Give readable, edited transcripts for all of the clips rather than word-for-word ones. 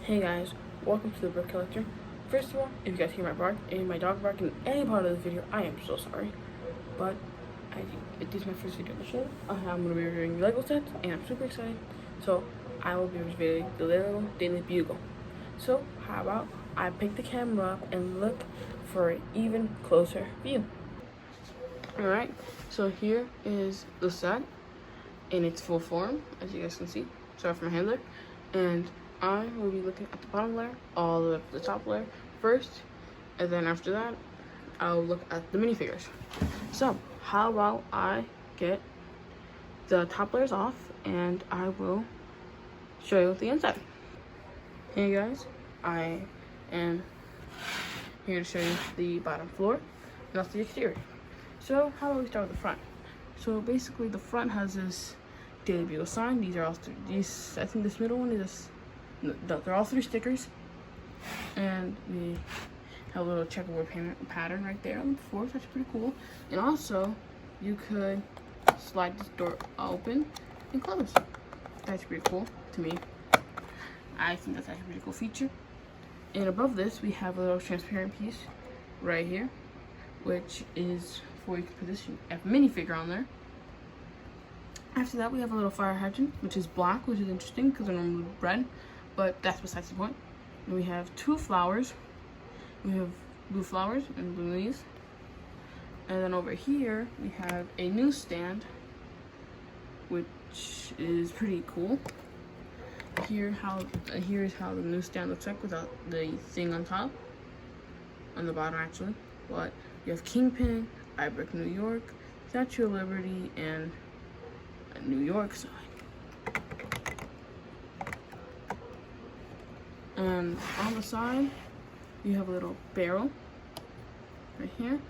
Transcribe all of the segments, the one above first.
Hey guys, welcome to the Brick Collector. First of all, if you guys hear my bark and my dog bark in any part of the video, I am so sorry. But this is my first video on the show. I'm going to be reviewing Lego sets, and I'm super excited. So I will be reviewing the Lego Daily Bugle. So how about I pick the camera up and look for an even closer view. Alright, so here is the set in its full form, as you guys can see. Sorry for my handler. And I will be looking at the bottom layer, all the way up to the top layer first, and then after that, I'll look at the minifigures. So, how about I get the top layers off, and I will show you the inside. Hey guys, I am here to show you the bottom floor, and that's the exterior. So, how about we start with the front? So, basically, the front has this Daily Bugle sign. These are all these. I think this middle one is they're all 3 stickers, and we have a little checkerboard pattern right there on the floor. That's pretty cool. And also, you could slide this door open and close. That's pretty cool to me. I think that's actually a pretty cool feature. And above this, we have a little transparent piece right here, which is where you can position a minifigure on there. After that, we have a little fire hydrant, which is black, which is interesting because they're normally red, but that's besides the point. And we have 2 flowers. We have blue flowers and blue leaves. And then over here, we have a newsstand, which is pretty cool. Here's how the newsstand looks like without the thing on top, on the bottom actually. But you have Kingpin, iBrick New York, Statue of Liberty, and a New York sign. And on the side, you have a little barrel right here.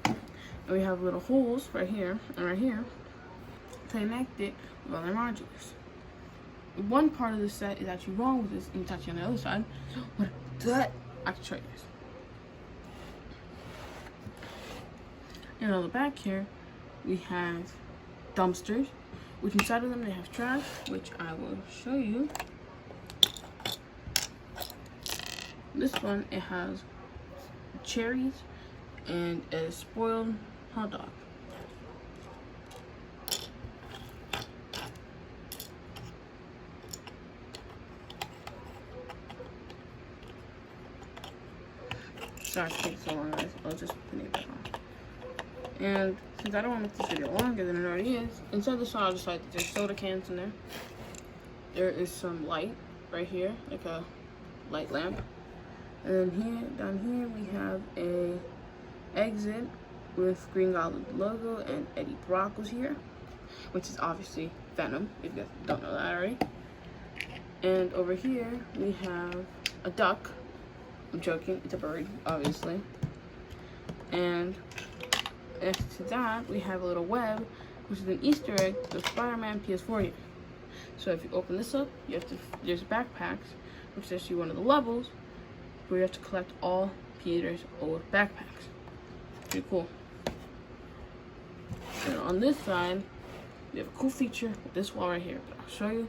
And we have little holes right here and right here connected with other modules. One part of the set is actually wrong with this, and touching on the other side. But that I can show you this. And on the back here, we have dumpsters, which inside of them they have trash, which I will show you. This one, it has cherries and a spoiled hot dog. Sorry to take so long, guys. I'll just put it back on. And since I don't want to make this video longer than it already is, inside the saw, I decided there's soda cans in there. There is some light right here, like a light lamp. And then here, down here, we have a exit with Green Goblin logo, and Eddie Brock was here, which is obviously Venom, if you guys don't know that already. And over here, we have a duck. I'm joking, it's a bird, obviously. And next to that, we have a little web, which is an Easter egg to the Spider-Man PS4 here. So if you open this up, you have to, there's backpacks, which is actually one of the levels, where you have to collect all Peter's old backpacks. Pretty cool. And on this side, we have a cool feature with this wall right here, but I'll show you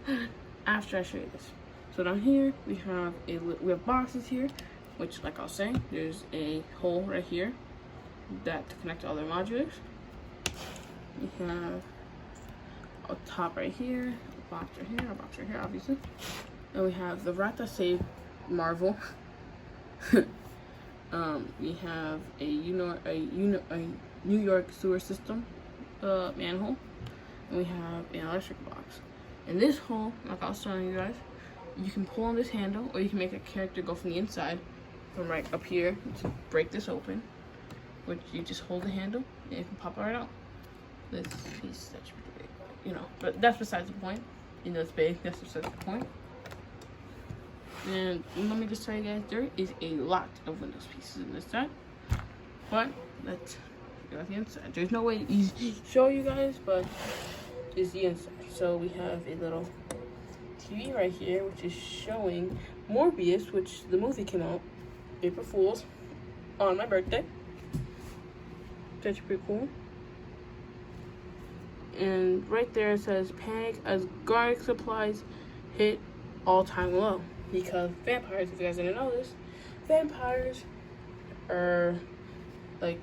after I show you this. So down here, we have boxes here, which, like I was saying, there's a hole right here that to connect to other modules. We have a top right here, a box right here, a box right here, obviously. And we have the rat that saved Marvel. We have a New York sewer system manhole, and we have an electric box. And this hole, like I was telling you guys, you can pull on this handle, or you can make a character go from the inside, from right up here, to break this open, which you just hold the handle and it can pop right out. This piece, that's pretty big, you know, but that's besides the point. You know, it's big, that's besides the point. And let me just tell you guys, there is a lot of Windows pieces in this set, but let's go at the inside. There's no way to show you guys, but it's the inside. So we have a little TV right here, which is showing Morbius, which the movie came out, April Fool's, on my birthday. That's pretty cool. And right there it says panic as garlic supplies hit all-time low. Because vampires, if you guys didn't know this, vampires are like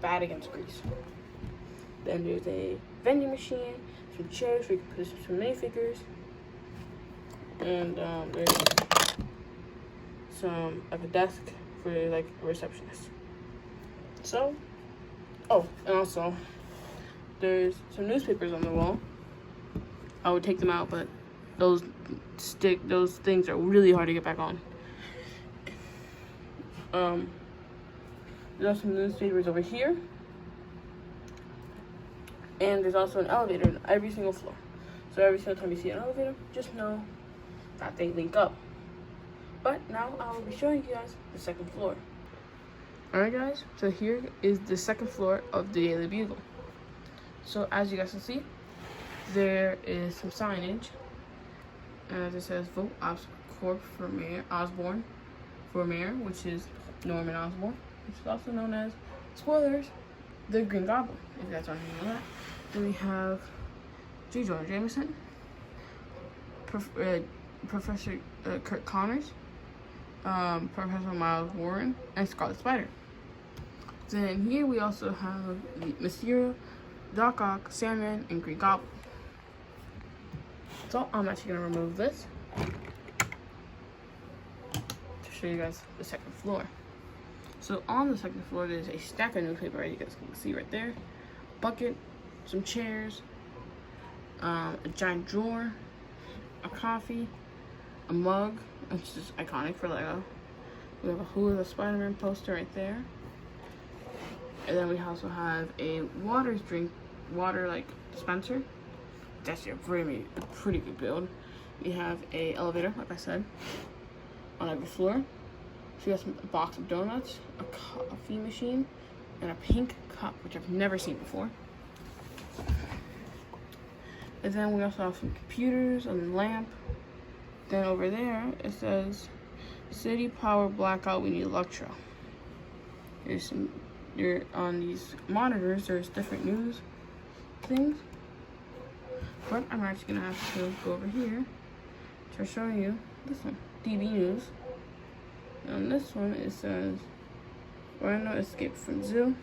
bad against grease. Then there's a vending machine, some chairs where you can put some minifigures, and there's some like a desk for like a receptionist. So, oh, and also there's some newspapers on the wall. I would take them out, but those things are really hard to get back on. There's also some newspapers over here. And there's also an elevator in every single floor. So every single time you see an elevator, just know that they link up. But now I will be showing you guys the second floor. Alright guys, so here is the second floor of the Daily Bugle. So as you guys can see, there is some signage. As it says, vote Osborne for mayor, which is Norman Osborn, which is also known as, spoilers, the Green Goblin, if you guys don't know that. Then we have J. Jonah Jameson, Professor Kurt Connors, Professor Miles Warren, and Scarlet Spider. Then here we also have Mysterio, Doc Ock, Sandman, and Green Goblin. So I'm actually going to remove this to show you guys the second floor. So on the second floor, there's a stack of newspaper, as you guys can see right there. Bucket, some chairs, a giant drawer, a coffee, a mug, which is iconic for Lego. We have a Who the Spider-Man poster right there. And then we also have a water like dispenser. It's actually a pretty good build. We have a elevator, like I said, on every floor. So we got a box of donuts, a coffee machine, and a pink cup, which I've never seen before. And then we also have some computers and a lamp. Then over there, it says, city power blackout, we need Electro. On these monitors, there's different news things. But I'm actually gonna have to go over here to show you this one, DB News. On this one, it says, Rhino escaped from zoo.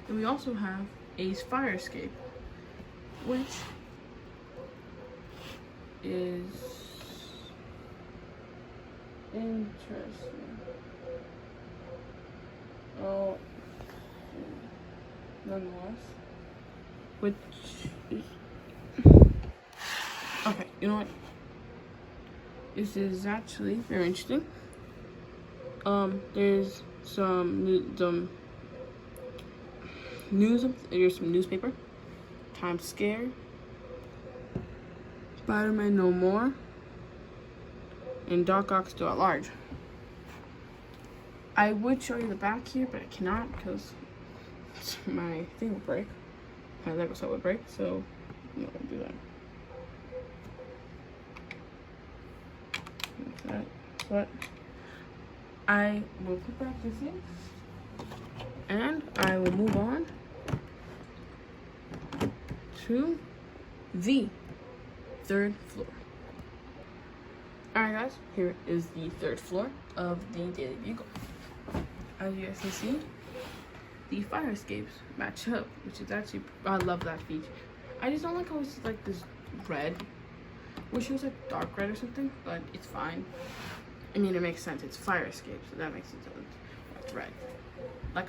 And we also have Ace fire escape, which is interesting. Oh, nonetheless, which is okay. You know what? This is actually very interesting. There's some news. There's some newspaper. Times Scared. Spider-Man No More. And Doc Ock Still at Large. I would show you the back here, but I cannot because my thing would break. My Lego set would break, so I'm not gonna do that. Like that. But I will put back this in, and I will move on to the third floor. Alright guys, here is the third floor of the Daily Bugle. As you guys can see, the fire escapes match up, which is actually, I love that feature. I just don't like how it's like this red. Wish it was like dark red or something, but it's fine. I mean, it makes sense. It's fire escape, so that makes sense. It's red. But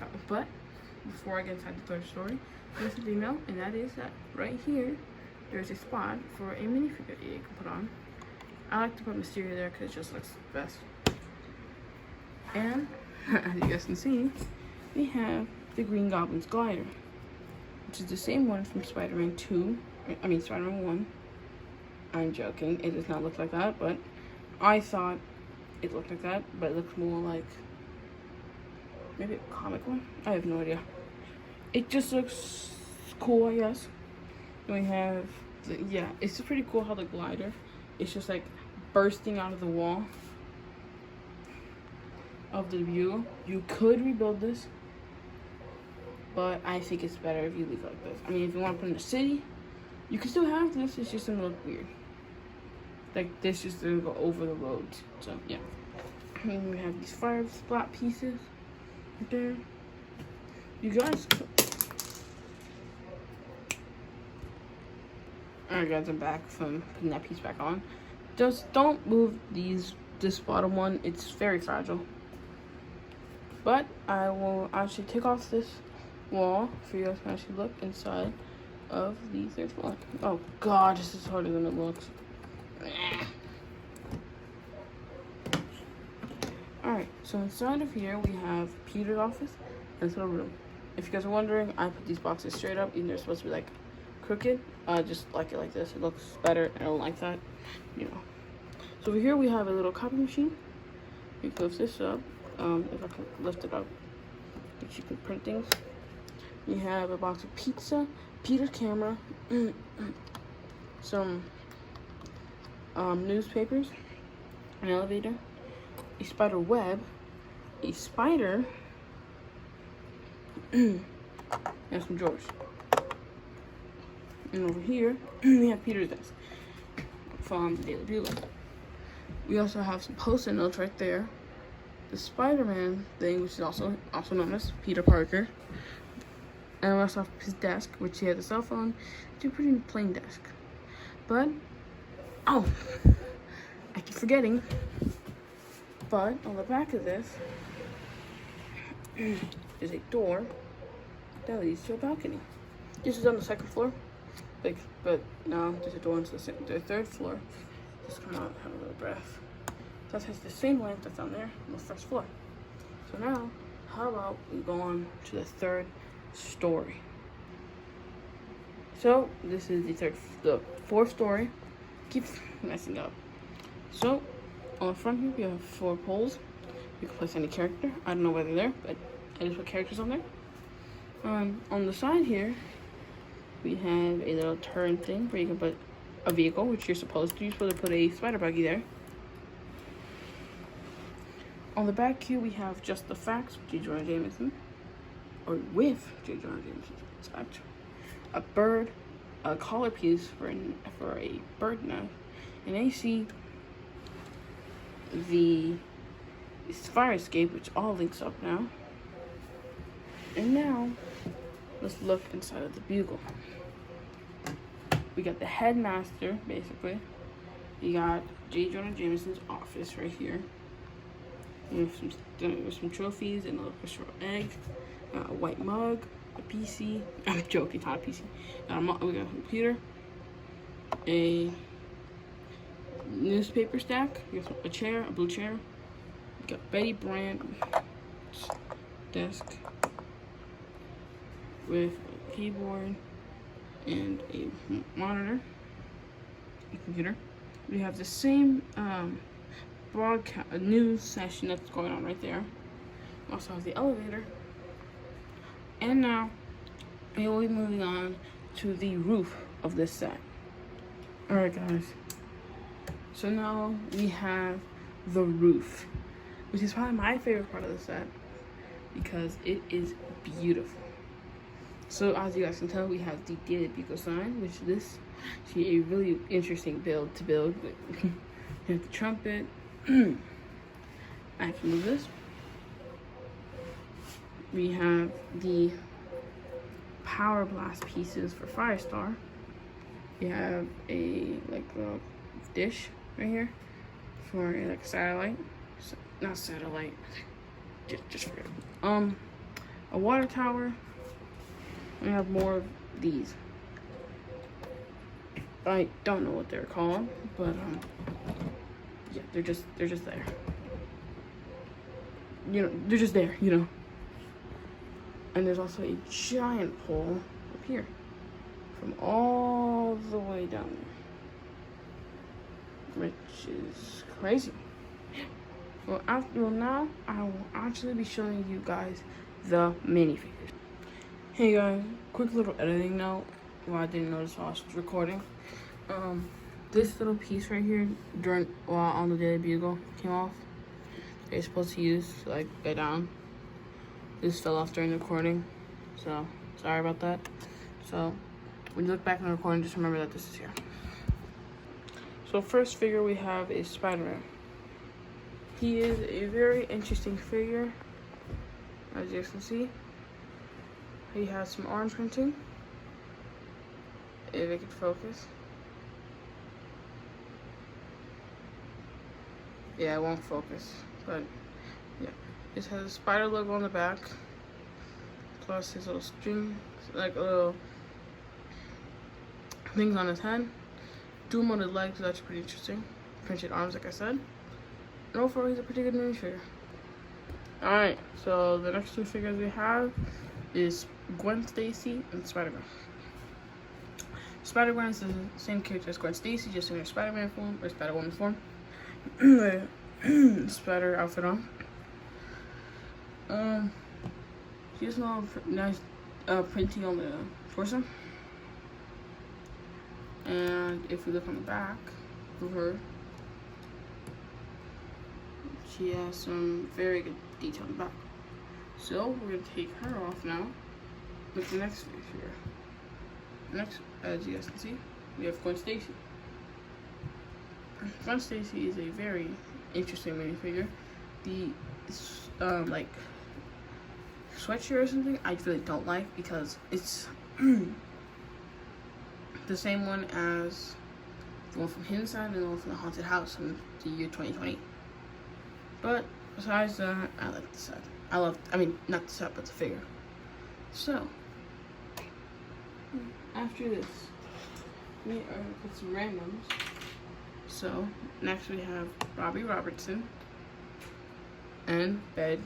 before I get inside the third story, there's something else, and that is that right here, there's a spot for a minifigure that you can put on. I like to put Mysterio there because it just looks best. And as you guys can see, we have the Green Goblin's glider, which is the same one from Spider-Man 1. I'm joking. It does not look like that, but I thought it looked like that, but it looks more like maybe a comic one. I have no idea. It just looks cool, I guess. Then we have it's pretty cool how the glider is just like bursting out of the wall of the Bugle. You could rebuild this, but I think it's better if you leave it like this. I mean, if you want to put it in the city, you can still have this. It's just gonna look weird. Like this just gonna go over the road. So yeah. And we have these fire splat pieces right there. You guys. Alright guys, I'm back from putting that piece back on. Just don't move this bottom one. It's very fragile. But I will actually take off this wall for you guys to actually look inside of the third floor. Oh god, this is harder than it looks. Alright, so inside of here we have Peter's office and this little room. If you guys are wondering, I put these boxes straight up, even though they're supposed to be like crooked. Just like it like this. It looks better. I don't like that, you know. So over here we have a little copy machine. You can lift this up. If I can lift it up, which you can print things. We have a box of pizza, Peter's camera, some newspapers, an elevator, a spider web, a spider, and some drawers. And over here, we have Peter's desk from the Daily Bugle. We also have some post-it notes right there. The Spider-Man thing, which is also known as Peter Parker. And we also have his desk, which he has a cell phone. It's a pretty plain desk. But, oh, I keep forgetting. But on the back of this, there's a door that leads to a balcony. This is on the second floor. But now there's a door into the third floor. Just come out and have a little breath. That has the same length that's on there on the first floor. So now, how about we go on to the third story? So this is the fourth story. Keeps messing up. So on the front here we have 4 poles. You can place any character. I don't know where they're there, but I just put characters on there. On the side here, we have a little turn thing where you can put a vehicle, which you're supposed to. You're supposed to put a spider buggy there. On the back here, we have just the facts with J. Jonah Jameson, or with J. Jonah Jameson. It's actually a bird, a collar piece for a bird nest, an AC, the fire escape, which all links up now. And now, let's look inside of the Bugle. We got the headmaster, basically. You got J. Jonah Jameson's office right here. With some trophies and a little crystal egg, a white mug, a PC. I'm joking, not a PC. We got a computer, a newspaper stack, we got a chair, a blue chair. We got Betty Brandt's desk with a keyboard and a monitor, a computer. We have the same broadcast news session that's going on right there. We also have the elevator. And now we will be moving on to the roof of this set. Alright guys, so now we have the roof, which is probably my favorite part of the set because it is beautiful. So as you guys can tell, we have the Daily Bugle sign, which this is a really interesting build to build. We have the trumpet. I can move this. We have the power blast pieces for Firestar. We have a little dish right here for a satellite. Not satellite. Just forget it. A water tower. We have more of these. I don't know what they're called, but yeah, they're just there. You know, they're just there, you know. And there's also a giant pole up here from all the way down there, which is crazy. Well, now I will actually be showing you guys the minifigures. Hey guys, quick little editing note. Well, I didn't notice while I was recording. This little piece right here while on the Daily Bugle came off. They're supposed to use to like get down. This fell off during the recording. So sorry about that. So when you look back in the recording, just remember that this is here. So first figure we have is Spider-Man. He is a very interesting figure, as you can see. He has some orange printing, if it could focus. Yeah, it won't focus, but yeah. It has a spider logo on the back, plus his little string, like little things on his head. Dual molded legs, that's pretty interesting. Printed arms, like I said. And overall, he's a pretty good minifigure. Alright, so the next two figures we have is Gwen Stacy and Spider-Man. Spider-Man is the same character as Gwen Stacy, just in her Spider-Man form, or Spider-Woman form. Spider outfit on. She has a nice printing on the torso. And if we look on the back of her, she has some very good detail in the back. So we're gonna take her off now with the next figure. Next, as you guys can see, we have Gwen Stacy. Gwen Stacy is a very interesting minifigure. The like sweatshirt or something I really don't like because it's the same one as the one from Inside and the one from the Haunted House in the year 2020. But besides that, I like the set. I mean, not the set, but the figure. So, after this, we are gonna put some randoms. So, next we have Robbie Robertson and Ben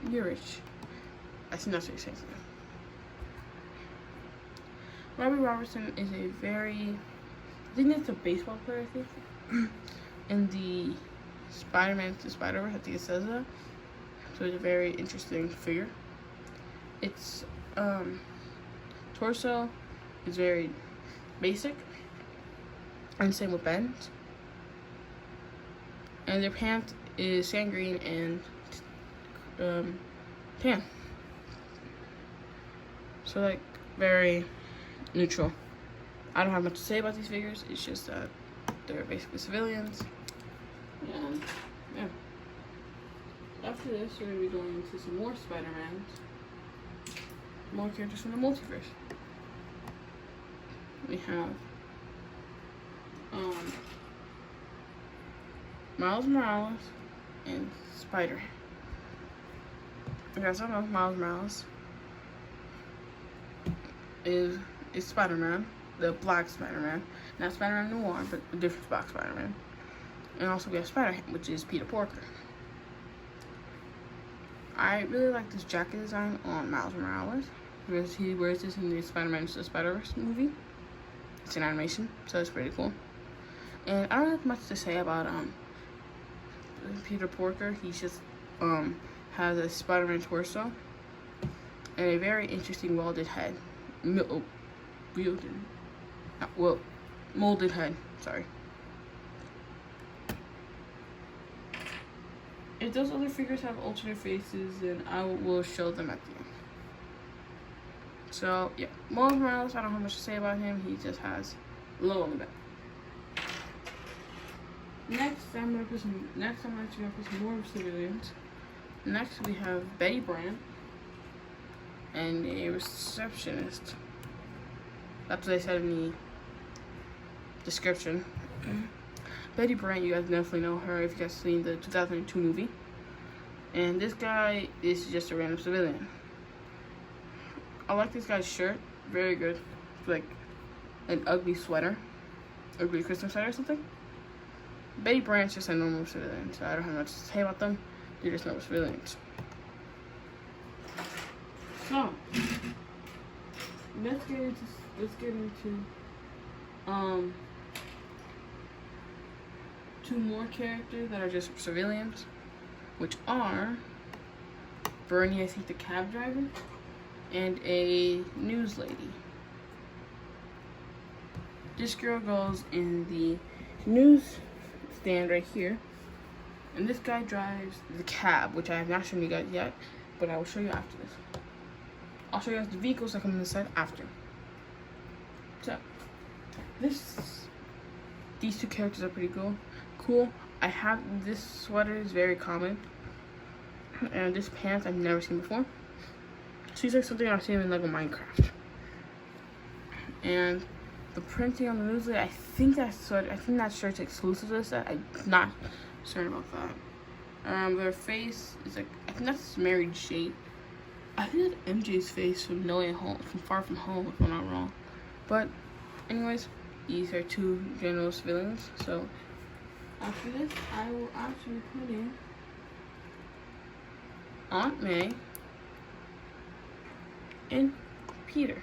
Urich. I think that's what you're saying. Robbie Robertson is a very, I think it's a baseball player, I think. In the Spider-Man to Spider-Verse, I think it says that. So it's a very interesting figure. Its torso is very basic, and same with Ben's. And their pants is sand green and tan. So like very neutral. I don't have much to say about these figures. It's just that they're basically civilians. And yeah. After this, we're going to be going into some more Spider-Mans. More characters from the multiverse. We have Miles Morales and Spider. You guys don't know Miles Morales is Spider-Man, the black Spider-Man. Not Spider-Man Noir, but a different black Spider-Man. And also we have Spider-Man, which is Peter Porker. I really like this jacket design on Miles Morales, because he wears this in the Spider-Man to the Spider-Verse movie. It's an animation, so it's pretty cool. And I don't have much to say about Peter Porker. He just has a Spider-Man torso and a very interesting welded head. Molded head, sorry. If those other figures have alternate faces, then I will show them at the end. So, yeah, Miles Morales, I don't have much to say about him. He just has a logo on the back. Next, I'm actually gonna put some more civilians. Next, we have Betty Brant and a receptionist. That's what they said in the description. Betty Brant, you guys definitely know her if you guys seen the 2002 movie. And this guy is just a random civilian. I like this guy's shirt, very good. It's like an ugly sweater, ugly Christmas sweater or something. Betty Brant's just a normal civilian, so I don't have much to say about them. They're just normal civilians. So let's get into two more characters that are just civilians, which are Bernie, I think the cab driver, and a news lady. This girl goes in the news stand right here, and this guy drives the cab, which I have not shown you guys yet, but I will show you after this. I'll show you guys the vehicles that come on this side after. So, these two characters are pretty cool. I have this sweater is very common, and this pants I've never seen before. She's like something I've seen in Lego Minecraft. And the printing on the newsletter, I think that shirt's exclusive to this set. I'm not certain about that. Their face is like, I think that's Mary Jane. I think that's MJ's face from No Way Home, from Far From Home, if I'm not wrong. But, anyways, these are two general villains. So, after this, I will actually put in Aunt May and Peter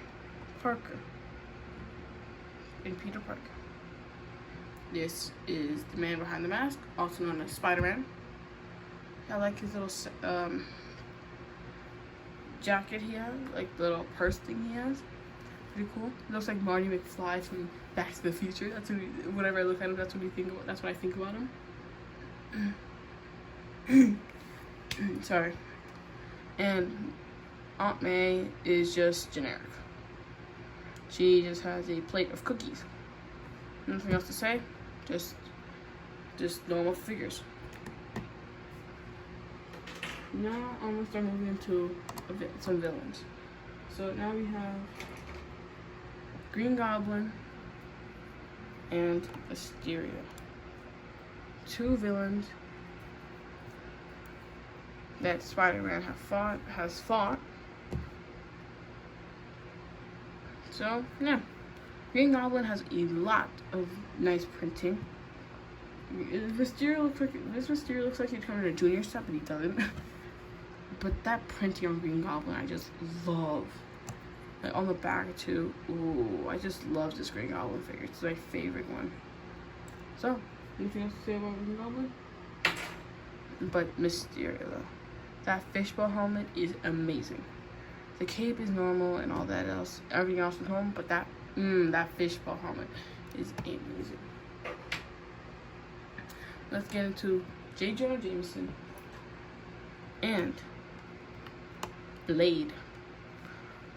Parker. This is the man behind the mask, also known as Spider-Man. I like his little jacket he has, like the little purse thing he has. Pretty cool. It looks like Marty McFly from Back to the Future. That's what whenever I look at him, that's what I think about him. Sorry. And Aunt May is just generic. She just has a plate of cookies. Nothing else to say. Just normal figures. Now I'm gonna start moving into some villains. So now we have Green Goblin and Mysterio. Two villains that Spider-Man has fought. So yeah, Green Goblin has a lot of nice printing. This Mysterio looks like he's coming to a junior set, but he doesn't. But that printing on Green Goblin, I just love. Like on the back too. Ooh, I just love this Green Goblin figure. It's my favorite one. So, anything else to say about Green Goblin? But Mysterio, though. That fishbowl helmet is amazing. The cape is normal and all that else. Everything else is normal, but that fishbowl helmet is amazing. Let's get into J. Jonah Jameson and Blade.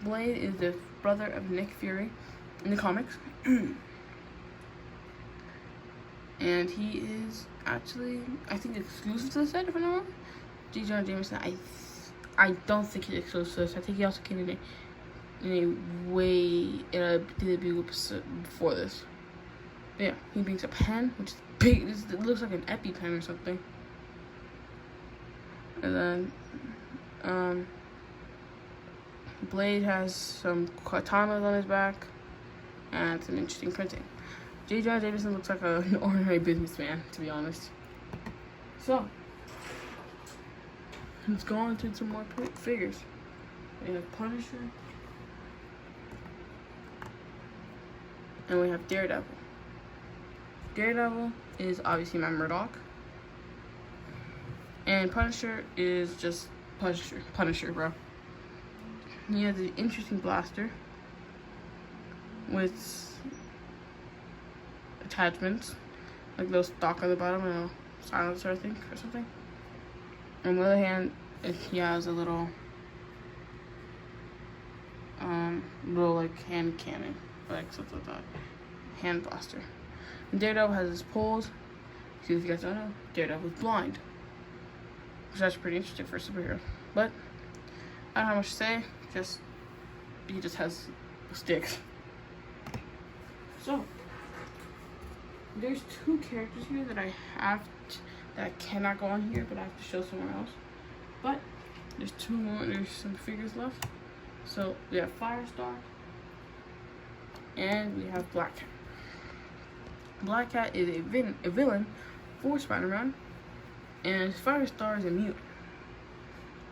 Blade is the brother of Nick Fury in the comics. And he is actually, I think, exclusive to the set, if I'm not wrong. J. Jonah Jameson, I don't think he's exclusive to this. I think he also came in a Daily Bugle before this. But yeah, he brings a pen, which is big. It looks like an EpiPen or something. And then, Blade has some katanas on his back and some interesting printing. J. Jonah Jameson looks like an ordinary businessman, to be honest. So, let's go on to some more figures. We have Punisher. And we have Daredevil. Daredevil is obviously my Murdoch. And Punisher is just Punisher, bro. He has an interesting blaster with attachments, like little stock on the bottom and a silencer, I think, or something. On the other hand, he has a little like hand cannon, like something like that, hand blaster. And Daredevil has his poles. If you guys don't know, Daredevil is blind, which is actually pretty interesting for a superhero. But I don't have much to say. He just has sticks. So there's two characters here that that cannot go on here, but I have to show somewhere else. But there's some figures left. So we have Firestar and we have Black Cat. Black Cat is a villain for Spider-Man, and Firestar is a mutant.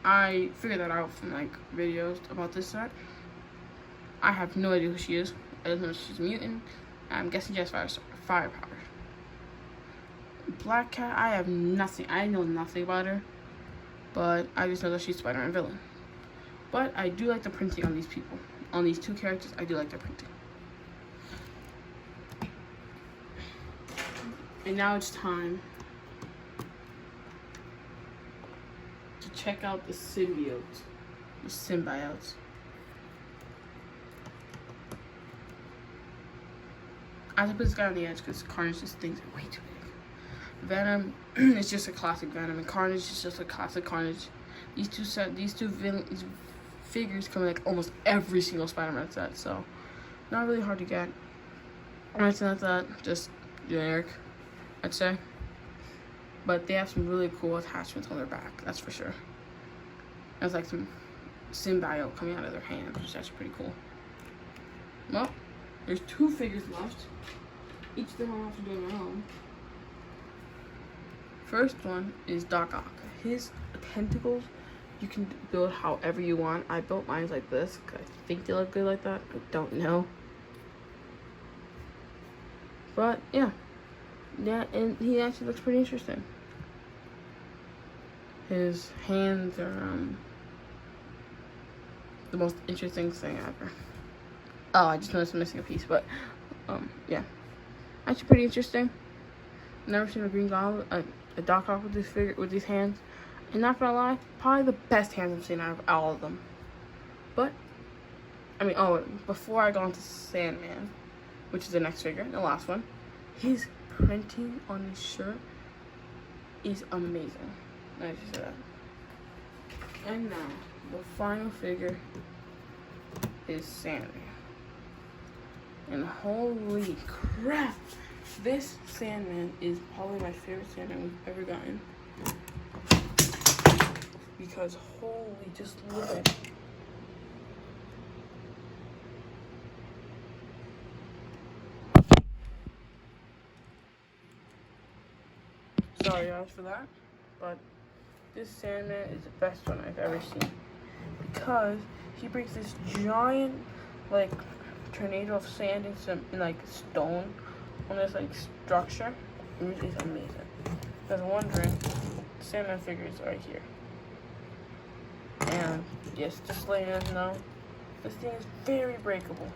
I figured that out from like videos about this set. I have no idea who she is. I just know she's a mutant. I'm guessing she has firepower. Black Cat, I know nothing about her, but I just know that she's a Spider-Man villain. But I do like the printing on these people. On these two characters, I do like their printing. And now it's time to check out the symbiotes. I have to put this guy on the edge because Carnage just thinks are way too big. Venom is just a classic Venom, and Carnage is just a classic Carnage. These two figures come in like almost every single Spider-Man set, so not really hard to get. And it's not that just generic, I'd say. But they have some really cool attachments on their back, that's for sure. There's like some symbiote coming out of their hands, which is actually pretty cool. Well, there's 2 figures left. Each of them will have to do their own. First one is Doc Ock. His tentacles, you can build however you want. I built mine like this because I think they look good like that. I don't know. But yeah, and he actually looks pretty interesting. His hands are the most interesting thing ever. Oh, I just noticed I'm missing a piece, but yeah, actually pretty interesting. Never seen a Green Goblin, a Doc Ock with these hands. And not gonna lie, probably the best hands I've seen out of all of them. But I mean, before I go into Sandman, which is the next figure, the last one, his printing on his shirt is amazing. I just said that. And now, the final figure is Sandman. And holy crap, this Sandman is probably my favorite Sandman we've ever gotten. Because holy, just look at it. Sorry guys for that, but this Sandman is the best one I've ever seen. Because he brings this giant, like, tornado of sand and like stone on this like structure. It is amazing. Because I'm wondering, the Sandman figure is right here. And yes, just letting you guys know, this thing is very breakable.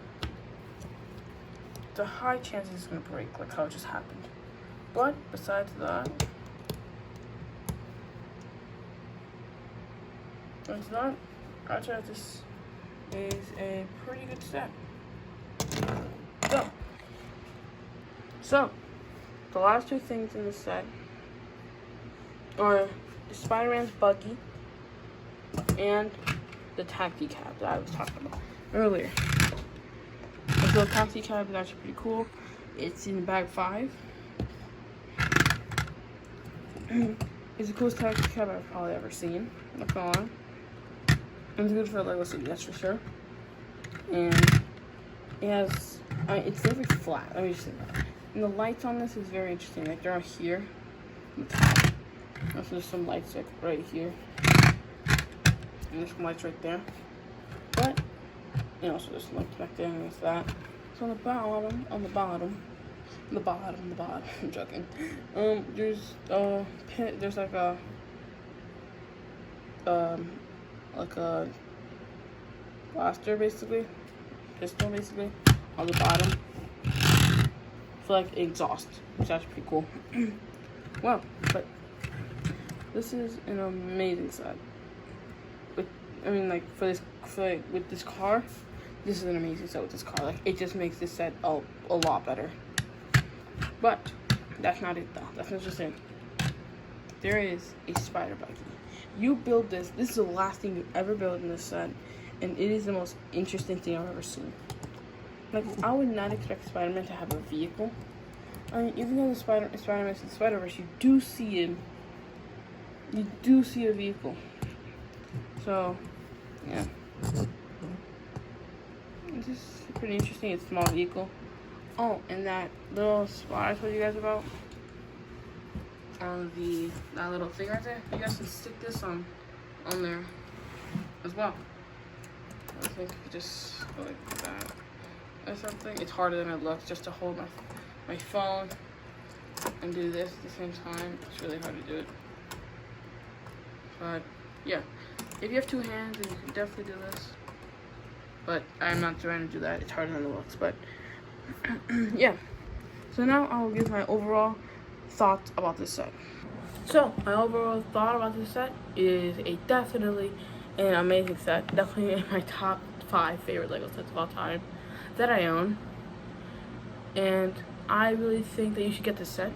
There's a high chance it's gonna break, like how it just happened. But besides that, I'd say this is a pretty good set. So the last 2 things in the set are Spider-Man's buggy and the taxi cab that I was talking about earlier. So the taxi cab is actually pretty cool. It's in bag 5. It's the coolest taxi cab I've probably ever seen. Not gonna lie. It's good for Lego City, that's for sure. And it has, it's very flat. Let me just say that. And the lights on this is very interesting. Like they're here on the top. Also, there's some lights like right here. And there's some lights right there. But, you know, so there's some lights back there and there's that. So on the bottom, I'm joking. There's like a blaster basically, pistol basically, on the bottom for like exhaust, which is actually pretty cool. Well, but this is an amazing set. With this car, this is an amazing set with this car. Like, it just makes this set a lot better. But that's not it though. That's not just it. There is a spider buggy. You build this. This is the last thing you ever build in this set, and it is the most interesting thing I've ever seen. Like, I would not expect Spider-Man to have a vehicle. I mean, even though the Spider-Man is in the Spider-Verse, you do see him. You do see a vehicle. So, yeah. This is pretty interesting. It's a small vehicle. Oh, and that little spot I told you guys about on that little thing right there, you guys can stick this on there as well. I think you just go like that or something. It's harder than it looks just to hold my phone and do this at the same time. It's really hard to do it. But yeah, if you have 2 hands, then you can definitely do this. But I'm not trying to do that. It's harder than it looks. But yeah. So now I will give my overall thoughts about this set. So my overall thought about this set is definitely an amazing set. Definitely in my top 5 favorite Lego sets of all time that I own. and I really think that you should get this set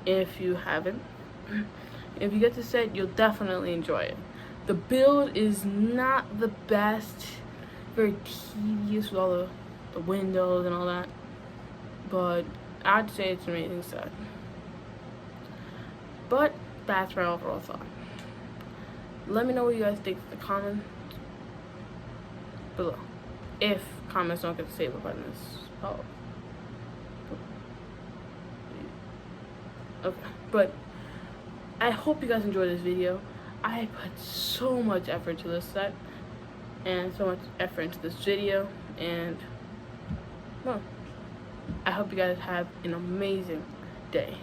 if you haven't. If you get this set, you'll definitely enjoy it. The build is not the best, very tedious with all the windows and all that, but I'd say it's an amazing set. But that's my overall thought. Let me know what you guys think in the comments below. If comments don't get the save button is okay, but I hope you guys enjoyed this video. I put so much effort to this set and so much effort into this video, and well, I hope you guys have an amazing day.